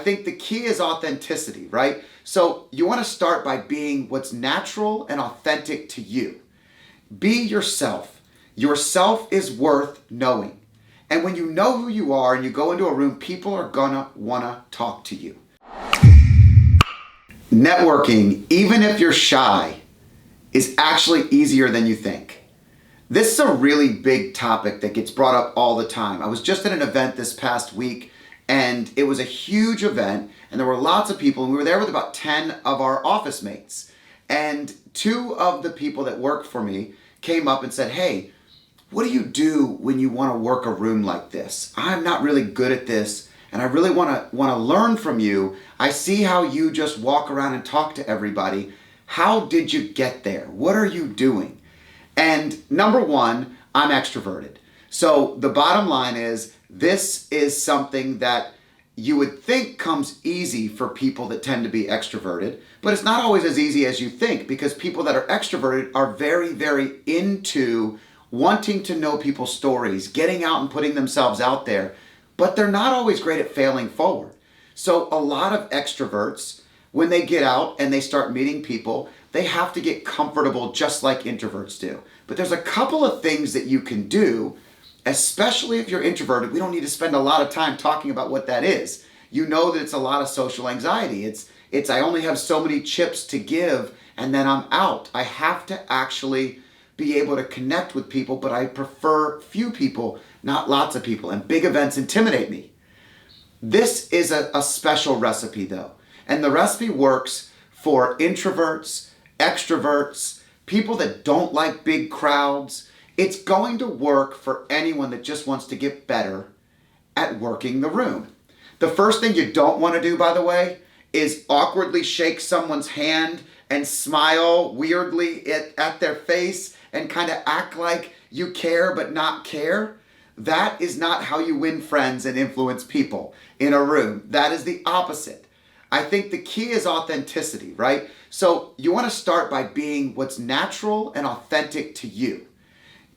think the key is authenticity, right? So you want to start by being what's natural and authentic to you. Be yourself. Yourself is worth knowing. And when you know who you are and you go into a room, people are gonna wanna talk to you. Networking, even if you're shy, is actually easier than you think. This is a really big topic that gets brought up all the time. I was just at an event this past week, and it was a huge event, and there were lots of people, and we were there with about 10 of our office mates. And two of the people that worked for me came up and said, "Hey, what do you do when you want to work a room like this? I'm not really good at this, and I really want to learn from you. I see how you just walk around and talk to everybody. How did you get there? What are you doing?" And number one, I'm extroverted. So the bottom line is, this is something that you would think comes easy for people that tend to be extroverted, but it's not always as easy as you think, because people that are extroverted are very, very into wanting to know people's stories, getting out and putting themselves out there, but they're not always great at failing forward. So a lot of extroverts, when they get out and they start meeting people, they have to get comfortable just like introverts do. But there's a couple of things that you can do, especially if you're introverted. We don't need to spend a lot of time talking about what that is. You know that it's a lot of social anxiety. It's I only have so many chips to give and then I'm out. I have to actually be able to connect with people, but I prefer few people, not lots of people, and big events intimidate me. This is a special recipe though, and the recipe works for introverts, extroverts, people that don't like big crowds. It's going to work for anyone that just wants to get better at working the room. The first thing you don't want to do, by the way, is awkwardly shake someone's hand and smile weirdly at their face and kind of act like you care but not care. That is not how you win friends and influence people in a room. That is the opposite. I think the key is authenticity, right? So you want to start by being what's natural and authentic to you.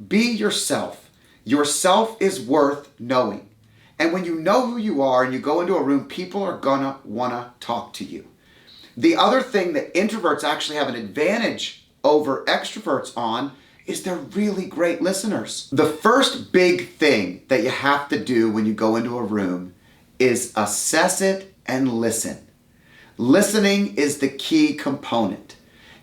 Be yourself. Yourself is worth knowing. And when you know who you are and you go into a room, people are gonna wanna talk to you. The other thing that introverts actually have an advantage over extroverts on is they're really great listeners. The first big thing that you have to do when you go into a room is assess it and listen. Listening is the key component.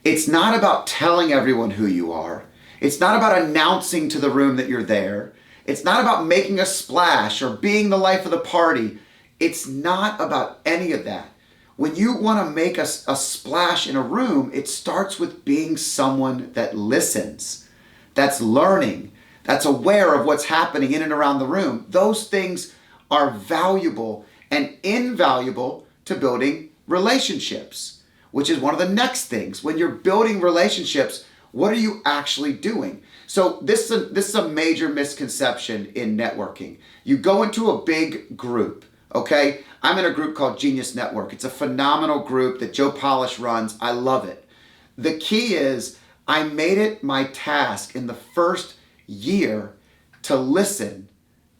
It's not about telling everyone who you are. It's not about announcing to the room that you're there. It's not about making a splash or being the life of the party. It's not about any of that. When you want to make a splash in a room, it starts with being someone that listens, that's learning, that's aware of what's happening in and around the room. Those things are valuable and invaluable to building relationships, which is one of the next things. When you're building relationships, what are you actually doing? So this is a major misconception in networking. You go into a big group, okay? I'm in a group called Genius Network. It's a phenomenal group that Joe Polish runs. I love it. The key is I made it my task in the first year to listen,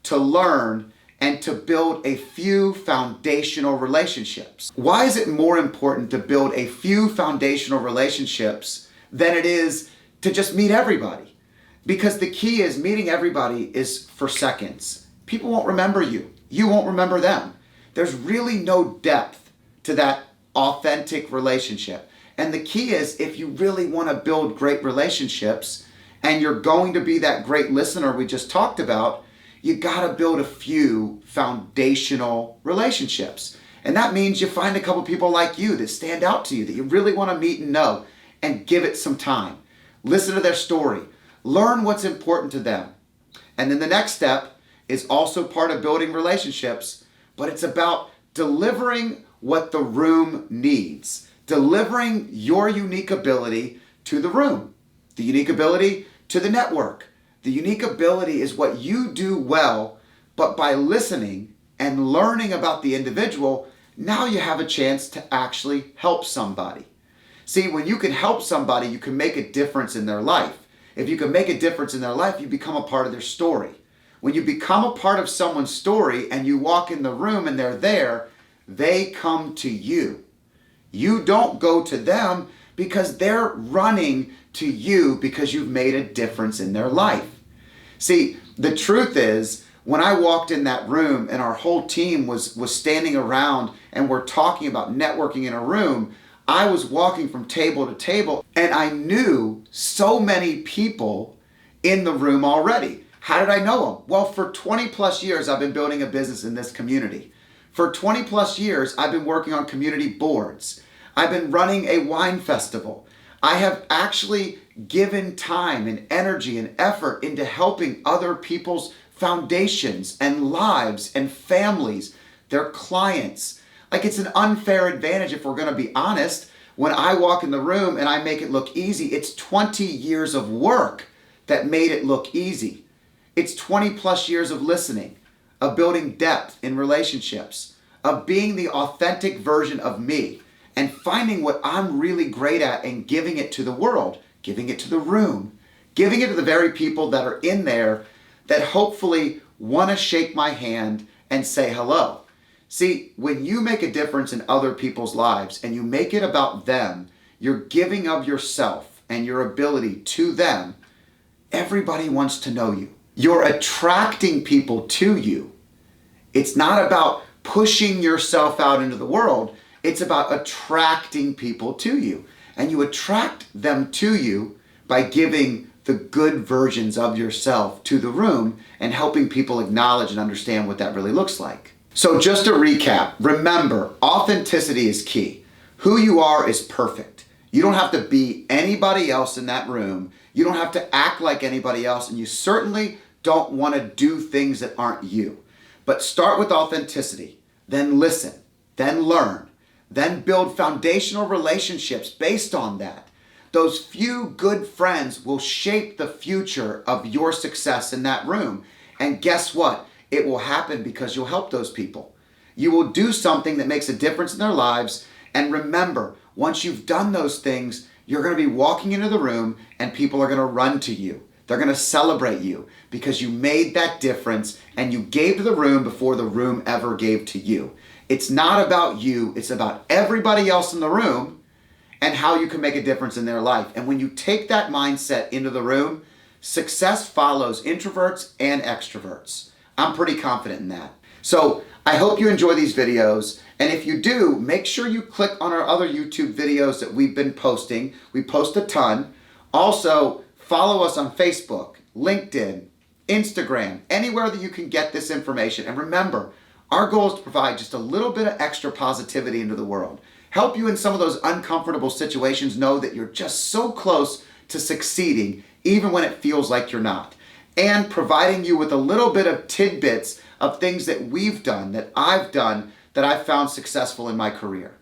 to learn, and to build a few foundational relationships. Why is it more important to build a few foundational relationships than it is to just meet everybody? Because the key is meeting everybody is for seconds. People won't remember you. You won't remember them. There's really no depth to that authentic relationship. And the key is, if you really want to build great relationships and you're going to be that great listener we just talked about, you got to build a few foundational relationships. And that means you find a couple people like you that stand out to you, that you really want to meet and know, and give it some time. Listen to their story. Learn what's important to them. And then the next step is also part of building relationships, but it's about delivering what the room needs, delivering your unique ability to the room, the unique ability to the network. The unique ability is what you do well, but by listening and learning about the individual, now you have a chance to actually help somebody. See, when you can help somebody, you can make a difference in their life. If you can make a difference in their life, you become a part of their story. When you become a part of someone's story and you walk in the room and they're there, They come to you. You don't go to them because they're running to you because you've made a difference in their life. See, the truth is, when I walked in that room and our whole team was standing around and we're talking about networking in a room, I was walking from table to table and I knew so many people in the room already. How did I know them? Well, for 20 plus years, I've been building a business in this community. For 20 plus years, I've been working on community boards. I've been running a wine festival. I have actually given time and energy and effort into helping other people's foundations and lives and families, their clients. Like, it's an unfair advantage if we're going to be honest. When I walk in the room and I make it look easy, it's 20 years of work that made it look easy. It's 20 plus years of listening, of building depth in relationships, of being the authentic version of me and finding what I'm really great at and giving it to the world, giving it to the room, giving it to the very people that are in there that hopefully want to shake my hand and say hello. See, when you make a difference in other people's lives and you make it about them, you're giving of yourself and your ability to them. Everybody wants to know you. You're attracting people to you. It's not about pushing yourself out into the world. It's about attracting people to you. And you attract them to you by giving the good versions of yourself to the room and helping people acknowledge and understand what that really looks like. So just to recap, remember, authenticity is key. Who you are is perfect. You don't have to be anybody else in that room. You don't have to act like anybody else, and you certainly don't want to do things that aren't you. But start with authenticity, then listen, then learn, then build foundational relationships based on that. Those few good friends will shape the future of your success in that room. And guess what? It will happen because you'll help those people. You will do something that makes a difference in their lives. And remember, once you've done those things, you're going to be walking into the room and people are going to run to you. They're going to celebrate you because you made that difference and you gave to the room before the room ever gave to you. It's not about you. It's about everybody else in the room and how you can make a difference in their life. And when you take that mindset into the room, success follows introverts and extroverts. I'm pretty confident in that. So I hope you enjoy these videos. And if you do, make sure you click on our other YouTube videos that we've been posting. We post a ton. Also, follow us on Facebook, LinkedIn, Instagram, anywhere that you can get this information. And remember, our goal is to provide just a little bit of extra positivity into the world. Help you in some of those uncomfortable situations know that you're just so close to succeeding, even when it feels like you're not. And providing you with a little bit of tidbits of things that we've done, that I've done, that I've found successful in my career.